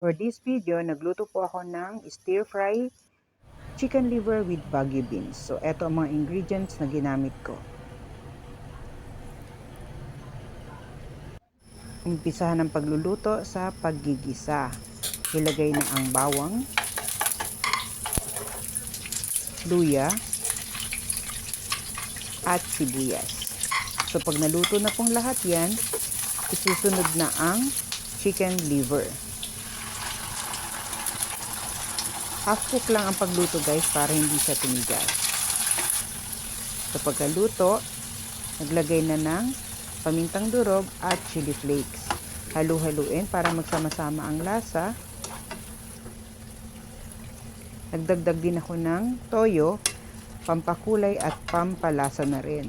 For this video, nagluto po ako ng stir-fry chicken liver with Baguio beans. So, eto ang mga ingredients na ginamit ko. Umpisahan ng pagluluto sa paggigisa. Ilagay na ang bawang, luya, at sibuyas. So, pag naluto na pong lahat yan, isusunod na ang chicken liver. Half cook lang ang pagluto guys para hindi siya tumigas. Sa pagkaluto, naglagay na ng pamintang durog at chili flakes. Halu-haluin para magsama-sama ang lasa. Nagdagdag din ako ng toyo, pampakulay at pampalasa na rin.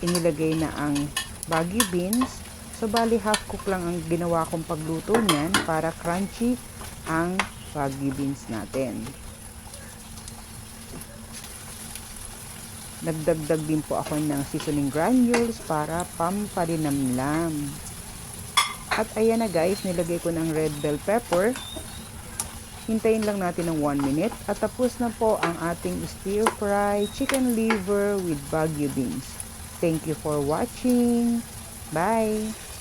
Inilagay na ang Baguio beans. So, bali half cook lang ang ginawa kong pagluto niyan para crunchy ang Baguio beans natin. Nagdagdag din po ako ng seasoning granules para pampalinamlam. At ayan na guys, nilagay ko ng red bell pepper. Hintayin lang natin ng 1 minute at tapos na po ang ating stir fry chicken liver with Baguio beans. Thank you for watching. Bye!